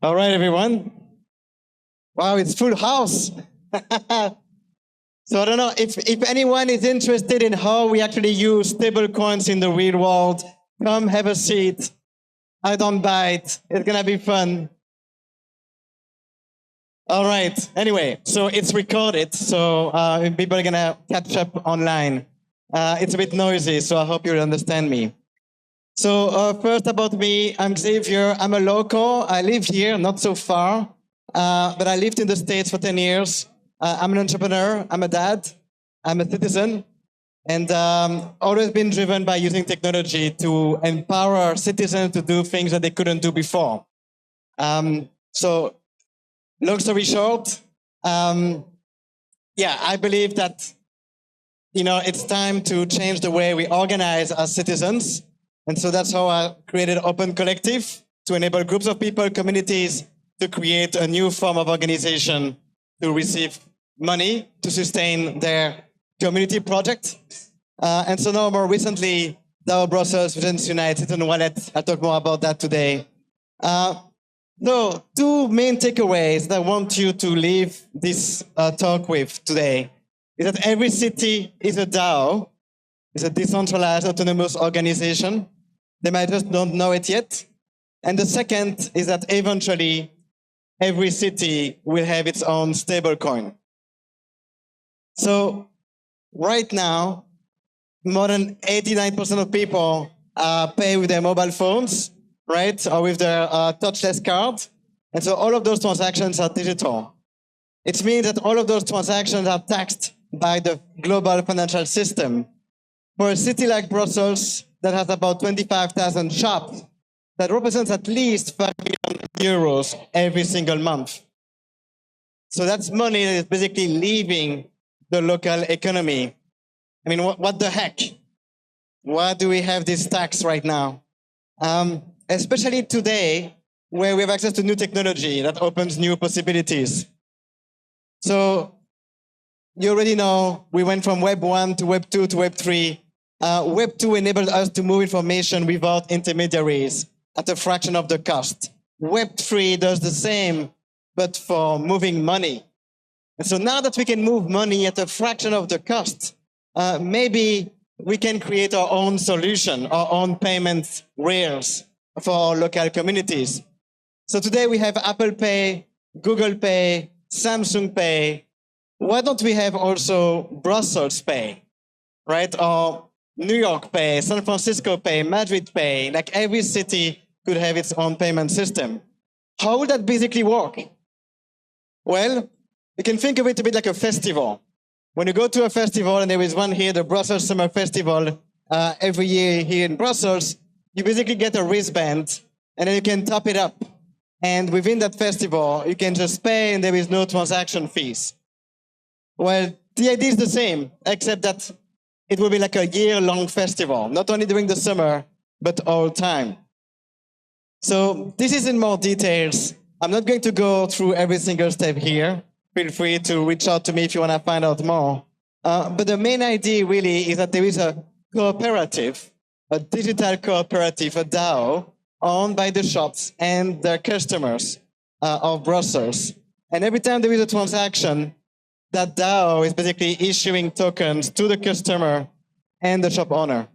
All right, everyone. Wow, it's full house. So I don't know if anyone is interested in how we actually use stablecoins in the real world. Come have a seat. I don't bite. It's gonna be fun. All right. Anyway, so it's recorded, so people are gonna catch up online. It's a bit noisy, so I hope you'll understand me. So first about me, I'm Xavier. I'm a local. I live here, not so far, but I lived in the States for 10 years. I'm an entrepreneur. I'm a dad. I'm a citizen. And always been driven by using technology to empower our citizens to do things that they couldn't do before. So long story short, yeah, I believe that it's time to change the way we organize as citizens. And so that's how I created Open Collective to enable groups of people, communities to create a new form of organization to receive money to sustain their community project. And so now more recently, DAO Brussels, Students Unite, Citizen Wallet. I'll talk more about that today. So two main takeaways that I want you to leave this talk with today is that every city is a DAO, is a decentralized autonomous organization. They might just don't know it yet. And the second is that eventually every city will have its own stablecoin. So right now, more than 89% of people pay with their mobile phones, right? Or with their touchless card. And so all of those transactions are digital. It means that all of those transactions are taxed by the global financial system. For a city like Brussels that has about 25,000 shops, that represents at least 5 million euros every single month. So that's money that is basically leaving the local economy. I mean, what the heck? Why do we have this tax right now? Especially today, where we have access to new technology that opens new possibilities. So you already know we went from Web 1 to Web 2 to Web 3. Web 2 enabled us to move information without intermediaries at a fraction of the cost. Web 3 does the same, but for moving money. And so now that we can move money at a fraction of the cost, maybe we can create our own solution, our own payment rails for our local communities. So today we have Apple Pay, Google Pay, Samsung Pay. Why don't we have also Brussels Pay, right? Or New York Pay, San Francisco Pay, Madrid Pay, like every city could have its own payment system. How would that basically work? Well, you can think of it a bit like a festival. When you go to a festival, and there is one here, the Brussels Summer Festival, every year here in Brussels, you basically get a wristband, and then you can top it up. And within that festival, you can just pay, and there is no transaction fees. Well, the idea is the same, except that it will be like a year-long festival, not only during the summer, but all time. So this is in more details. I'm not going to go through every single step here. Feel free to reach out to me if you want to find out more. But the main idea really is that there is a cooperative, a digital cooperative, a DAO, owned by the shops and their customers of Brussels. And every time there is a transaction, that DAO is basically issuing tokens to the customer and the shop owner.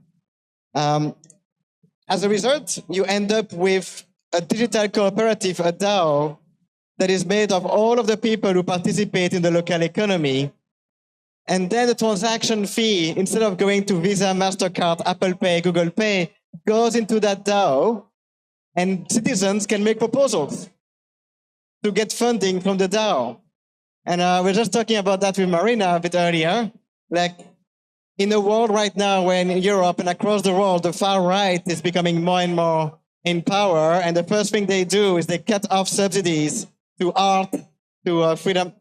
As a result, you end up with a digital cooperative, a DAO, that is made of all of the people who participate in the local economy. And then the transaction fee, instead of going to Visa, MasterCard, Apple Pay, Google Pay, goes into that DAO, and citizens can make proposals to get funding from the DAO. And we're just talking about that with Marina a bit earlier. Like, in the world right now, where in Europe and across the world, the far right is becoming more and more in power, and the first thing they do is they cut off subsidies to art, to freedom,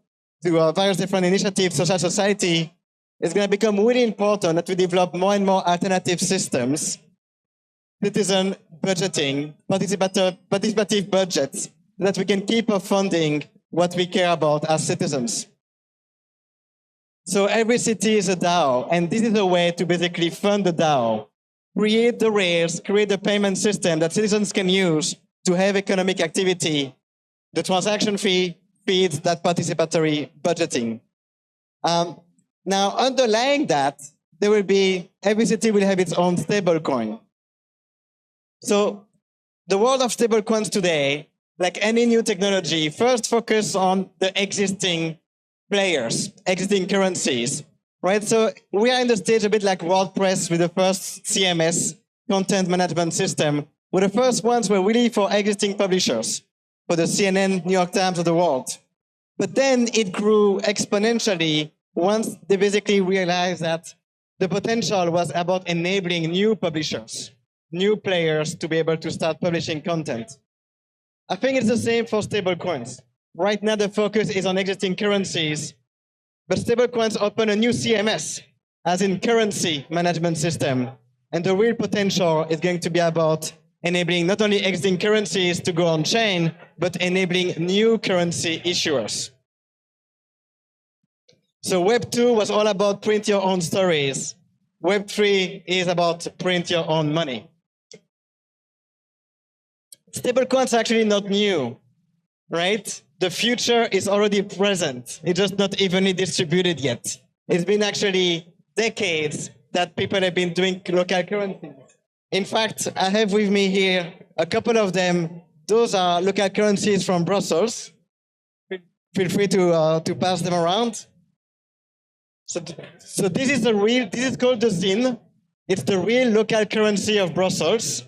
to various different initiatives, social society. It's going to become really important that we develop more and more alternative systems, citizen budgeting, participative budgets, so that we can keep funding what we care about as citizens. So every city is a DAO, and this is a way to basically fund the DAO, create the rails, create a payment system that citizens can use to have economic activity the transaction fee feeds that participatory budgeting. Now, underlying that, there will be, every city will have its own stablecoin. So the world of stablecoins today, like any new technology, first focus on the existing players, existing currencies, right? So we are in the stage a bit like WordPress with the first CMS, content management system. We're the first ones were really for existing publishers, for the CNN, New York Times of the world. But then it grew exponentially once they basically realized that the potential was about enabling new publishers, new players to be able to start publishing content. I think it's the same for stablecoins. Right now, the focus is on existing currencies, but stablecoins open a new CMS, as in currency management system. And the real potential is going to be about enabling not only existing currencies to go on chain, but enabling new currency issuers. So Web 2 was all about print your own stories. Web 3 is about print your own money. Stablecoins are actually not new, right? The future is already present. It's just not evenly distributed yet. It's been actually decades that people have been doing local currencies. In fact, I have with me here a couple of them. Those are local currencies from Brussels. Feel free to pass them around. So this is this is called the ZIN. It's the real local currency of Brussels.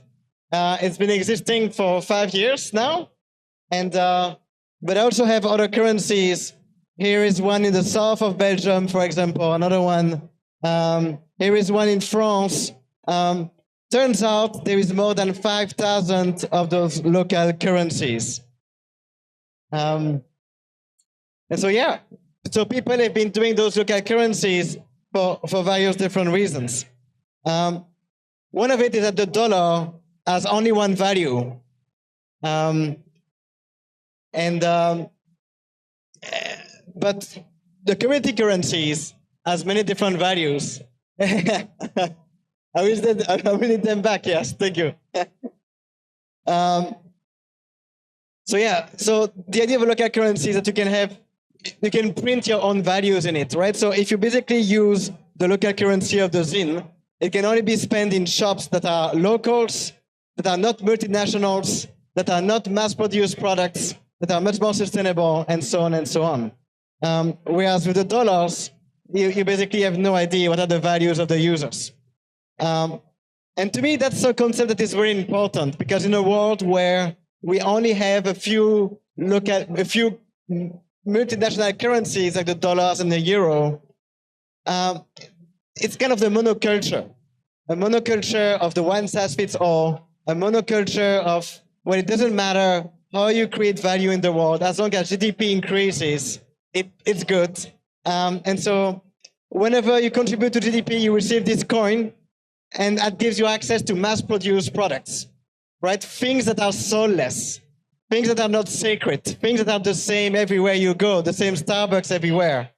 It's been existing for 5 years now. And, but I also have other currencies. Here is one in the south of Belgium, for example, another one. Here is one in France. Turns out there is more than 5,000 of those local currencies. And so, yeah. So people have been doing those local currencies for various different reasons. One of it is that the dollar has only one value. But the community currencies has many different values. I will need them back, yes, thank you. So yeah, so the idea of a local currency is that you can print your own values in it, right? So if you basically use the local currency of the ZIN, it can only be spent in shops that are locals, that are not multinationals, that are not mass-produced products, that are much more sustainable, and so on and so on. Whereas with the dollars, you basically have no idea what are the values of the users. And to me, that's a concept that is very important, because in a world where we only have a few multinational currencies like the dollars and the euro, it's kind of the monoculture. A monoculture of the one size fits all, a monoculture of, well, it doesn't matter how you create value in the world, as long as GDP increases, it's good. And so whenever you contribute to GDP, you receive this coin, and that gives you access to mass-produced products, right? Things that are soulless. Things that are not sacred, things that are the same everywhere you go, the same Starbucks everywhere.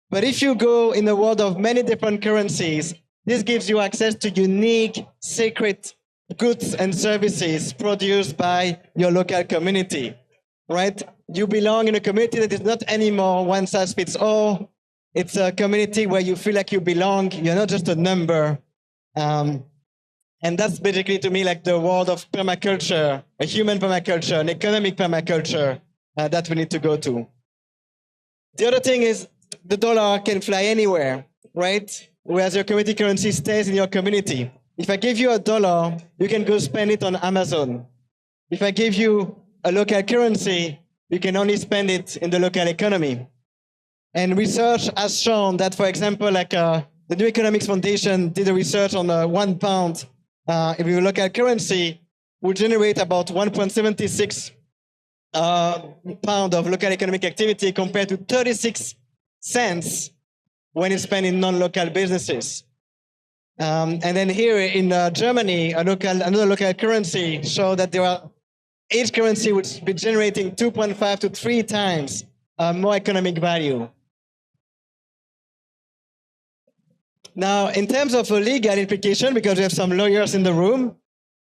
But if you go in a world of many different currencies, this gives you access to unique, sacred goods and services produced by your local community, right? You belong in a community that is not anymore one size fits all. It's a community where you feel like you belong. You're not just a number. And that's basically, to me, like the world of permaculture, a human permaculture, an economic permaculture that we need to go to. The other thing is the dollar can fly anywhere, right? Whereas your community currency stays in your community. If I give you $1, you can go spend it on Amazon. If I give you a local currency, you can only spend it in the local economy. And research has shown that, for example, like the New Economics Foundation did a research on £1. If you look at currency, will generate about 1.76 pound of local economic activity compared to 36 cents when it's spent in non-local businesses. And then here in Germany, another local currency showed that each currency would be generating 2.5 to 3 times more economic value. Now, in terms of a legal implication, because we have some lawyers in the room,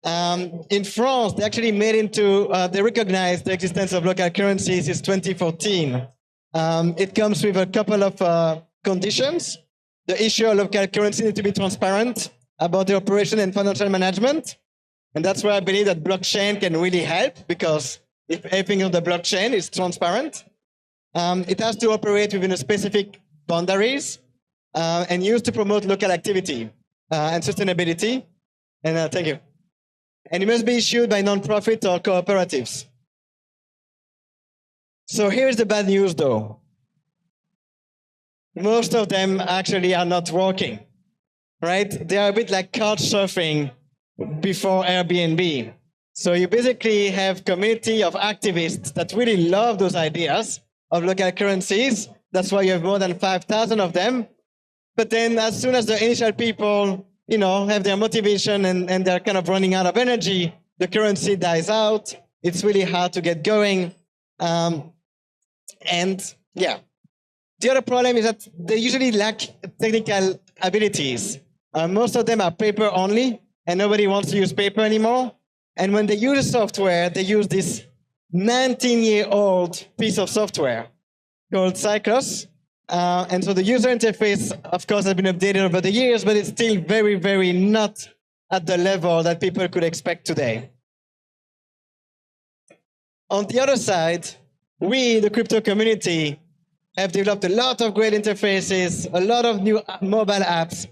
In France, they actually they recognized the existence of local currencies since 2014. It comes with a couple of conditions. The issue of local currency needs to be transparent about the operation and financial management. And that's where I believe that blockchain can really help, because if everything on the blockchain is transparent, it has to operate within a specific boundaries and used to promote local activity and sustainability. And thank you. And it must be issued by non-profit or cooperatives. So here's the bad news, though. Most of them actually are not working, right? They are a bit like couch surfing before Airbnb. So you basically have community of activists that really love those ideas of local currencies. That's why you have more than 5,000 of them. But then as soon as the initial people, have their motivation and they're kind of running out of energy, the currency dies out. It's really hard to get going. And yeah. The other problem is that they usually lack technical abilities. Most of them are paper only, and nobody wants to use paper anymore. And when they use software, they use this 19-year-old piece of software called Cyclos. And so the user interface, of course, has been updated over the years, but it's still very, very not at the level that people could expect today. On the other side, we, the crypto community, have developed a lot of great interfaces, a lot of new mobile apps,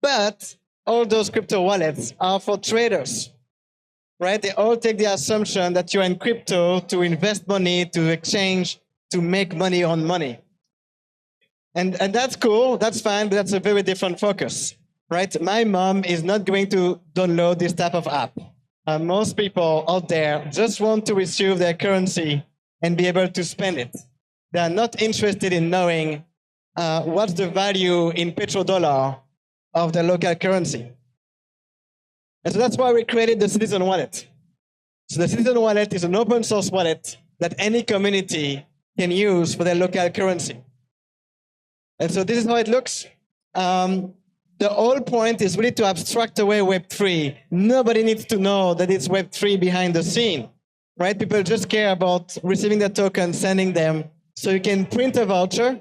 but all those crypto wallets are for traders, right? They all take the assumption that you're in crypto to invest money, to exchange, to make money on money. And that's cool, that's fine, but that's a very different focus, right? My mom is not going to download this type of app. Most people out there just want to receive their currency and be able to spend it. They are not interested in knowing what's the value in petrodollar of the local currency. And so that's why we created the Citizen Wallet. So the Citizen Wallet is an open source wallet that any community can use for their local currency. And so this is how it looks. The whole point is really to abstract away Web3. Nobody needs to know that it's Web3 behind the scene, right? People just care about receiving the token, sending them. So you can print a voucher,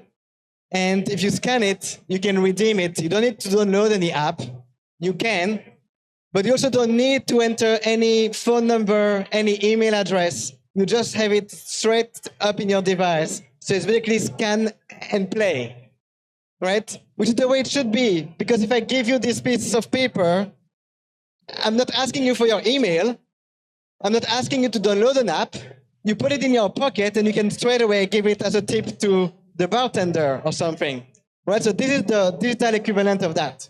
and if you scan it, you can redeem it. You don't need to download any app. You can, but you also don't need to enter any phone number, any email address. You just have it straight up in your device. So it's basically scan and play, right? Which is the way it should be, because if I give you this piece of paper, I'm not asking you for your email. I'm not asking you to download an app. You put it in your pocket and you can straight away give it as a tip to the bartender or something, right? So this is the digital equivalent of that.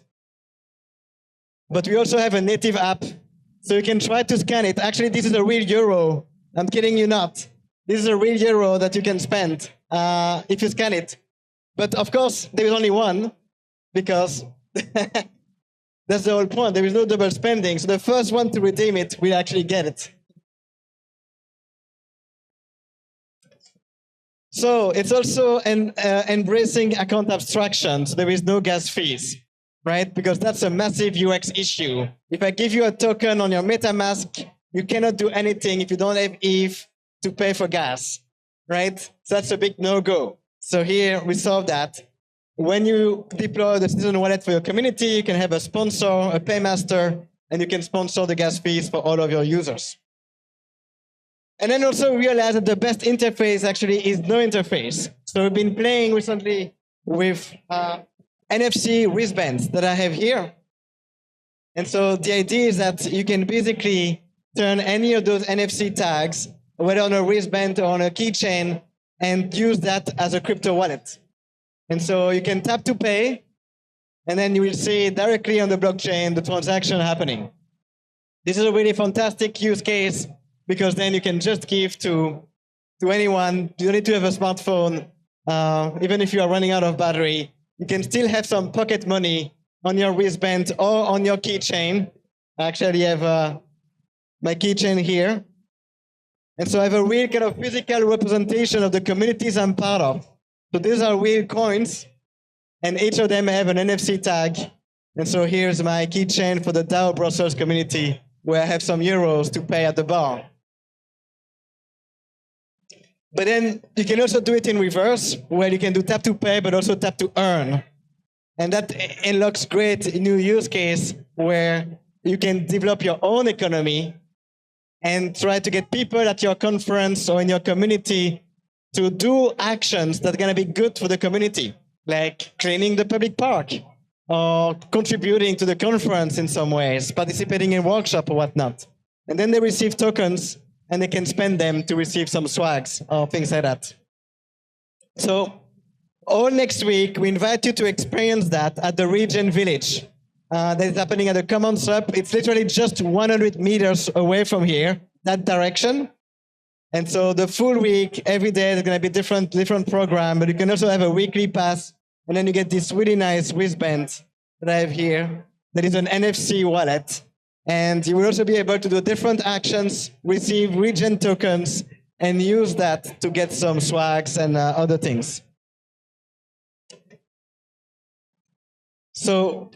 But we also have a native app, so you can try to scan it. Actually, this is a real euro. I'm kidding you not. This is a real euro that you can spend if you scan it. But of course, there is only one, because that's the whole point. There is no double spending. So the first one to redeem it will actually get it. So it's also embracing account abstraction. So there is no gas fees, right? Because that's a massive UX issue. If I give you a token on your MetaMask, you cannot do anything if you don't have ETH to pay for gas, right? So that's a big no-go. So here we solve that. When you deploy the Citizen Wallet for your community, you can have a sponsor, a paymaster, and you can sponsor the gas fees for all of your users. And then also realize that the best interface actually is no interface. So we've been playing recently with NFC wristbands that I have here. And so the idea is that you can basically turn any of those NFC tags, whether on a wristband or on a keychain, and use that as a crypto wallet. And so you can tap to pay, and then you will see directly on the blockchain the transaction happening. This is a really fantastic use case, because then you can just give to anyone. You don't need to have a smartphone. Even if you are running out of battery, you can still have some pocket money on your wristband or on your keychain. I actually have my keychain here. And so I have a real kind of physical representation of the communities I'm part of. So these are real coins, and each of them have an NFC tag. And so here's my keychain for the DAO Brussels community where I have some euros to pay at the bar. But then you can also do it in reverse, where you can do tap to pay, but also tap to earn. And that unlocks great new use case where you can develop your own economy and try to get people at your conference or in your community to do actions that are going to be good for the community, like cleaning the public park or contributing to the conference in some ways, participating in workshop or whatnot. And then they receive tokens and they can spend them to receive some swags or things like that. So all next week, we invite you to experience that at the Region Village. That is happening at the Commons Hub. It's literally just 100 meters away from here, that direction. And so the full week, every day, there's going to be different program, but you can also have a weekly pass, and then you get this really nice wristband that I have here. That is an NFC wallet. And you will also be able to do different actions, receive region tokens, and use that to get some swags and other things. So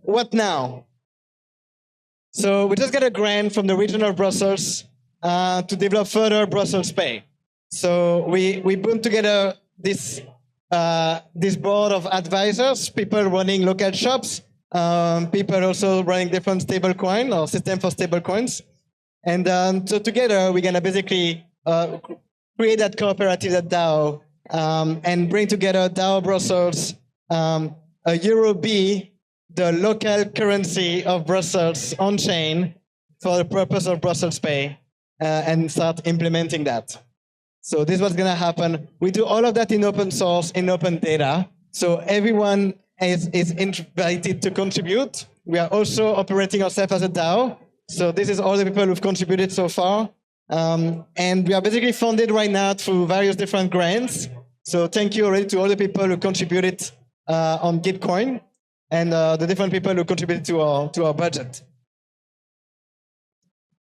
what now? So we just got a grant from the region of Brussels to develop further Brussels Pay. So we put together this board of advisors, people running local shops, people also running different stablecoin or system for stablecoins. And so together, we're going to basically create that cooperative, that DAO, and bring together DAO Brussels, a Euro B, the local currency of Brussels on chain for the purpose of Brussels Pay, and start implementing that. So this is what's going to happen. We do all of that in open source, in open data. So everyone is invited to contribute. We are also operating ourselves as a DAO. So this is all the people who've contributed so far. And we are basically funded right now through various different grants. So thank you already to all the people who contributed on Gitcoin and the different people who contributed to our budget.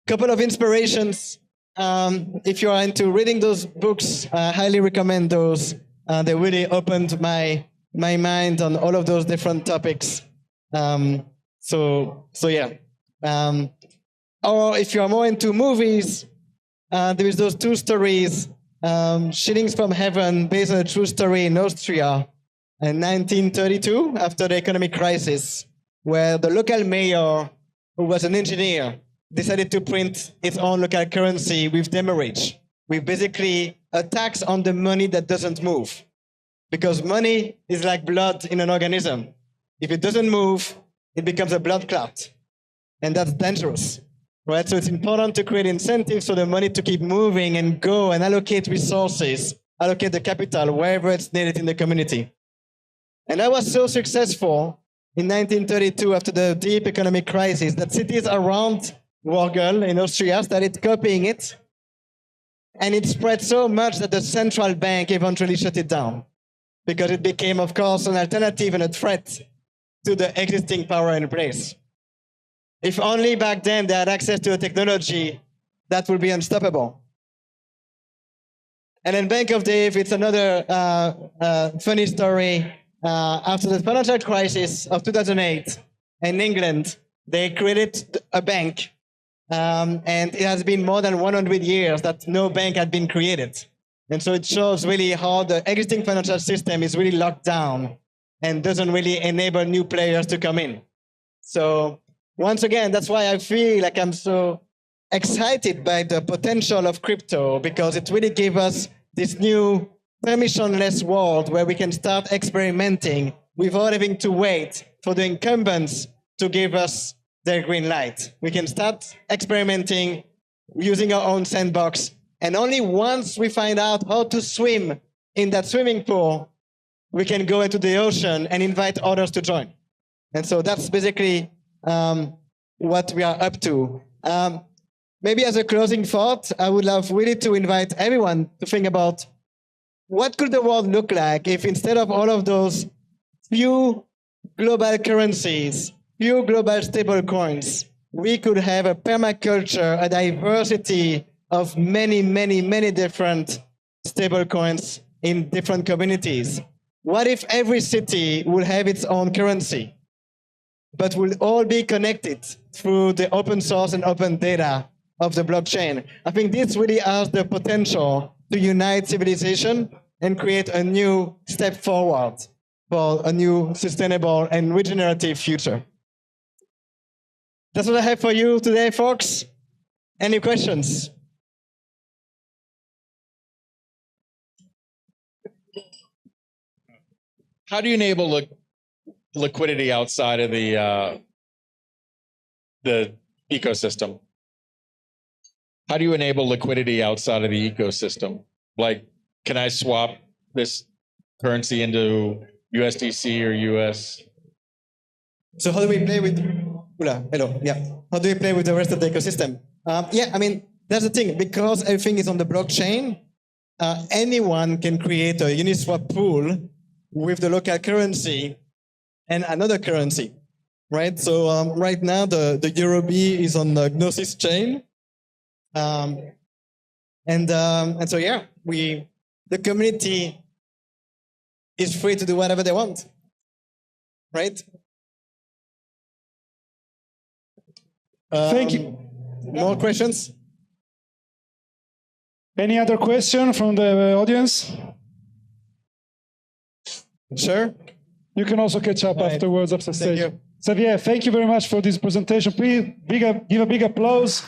Couple of inspirations. If you are into reading those books, I highly recommend those. They really opened my mind on all of those different topics. So yeah. Or if you are more into movies, there is those two stories, Shillings from Heaven, based on a true story in Austria in 1932, after the economic crisis, where the local mayor, who was an engineer, decided to print its own local currency with demurrage, with basically a tax on the money that doesn't move. Because money is like blood in an organism. If it doesn't move, it becomes a blood clot. And that's dangerous, right? So it's important to create incentives for the money to keep moving and go and allocate resources, allocate the capital wherever it's needed in the community. And that was so successful in 1932 after the deep economic crisis that cities around Wargel in Austria started copying it. And it spread so much that the central bank eventually shut it down because it became, of course, an alternative and a threat to the existing power in place. If only back then they had access to a technology that would be unstoppable. And then Bank of Dave, it's another funny story. After the financial crisis of 2008 in England, they created a bank. And it has been more than 100 years that no bank had been created. And so it shows really how the existing financial system is really locked down and doesn't really enable new players to come in. So once again, that's why I feel like I'm so excited by the potential of crypto, because it really gave us this new permissionless world where we can start experimenting without having to wait for the incumbents to give us their green light. We can start experimenting using our own sandbox. And only once we find out how to swim in that swimming pool, we can go into the ocean and invite others to join. And so that's basically what we are up to. Maybe as a closing thought, I would love really to invite everyone to think about what could the world look like if instead of all of those few global currencies, few global stable coins, we could have a permaculture, a diversity of many, many, many different stable coins in different communities. What if every city would have its own currency, but will all be connected through the open source and open data of the blockchain. I think this really has the potential to unite civilization and create a new step forward for a new sustainable and regenerative future. That's what I have for you today, folks. Any questions? How do you enable liquidity outside of the ecosystem? How do you enable liquidity outside of the ecosystem? Like, can I swap this currency into USDC or US? So how do we play with? Hello. Yeah. How do we play with the rest of the ecosystem? Yeah, I mean, that's the thing. Because everything is on the blockchain, anyone can create a Uniswap pool with the local currency and another currency, right? So right now, the EuroB is on the Gnosis chain. And so, yeah, the community is free to do whatever they want, right? Thank you. More questions? Any other question from the audience? Sure. You can also catch up afterwards, after stage. Thank you. Xavier, thank you very much for this presentation. Please give a big applause.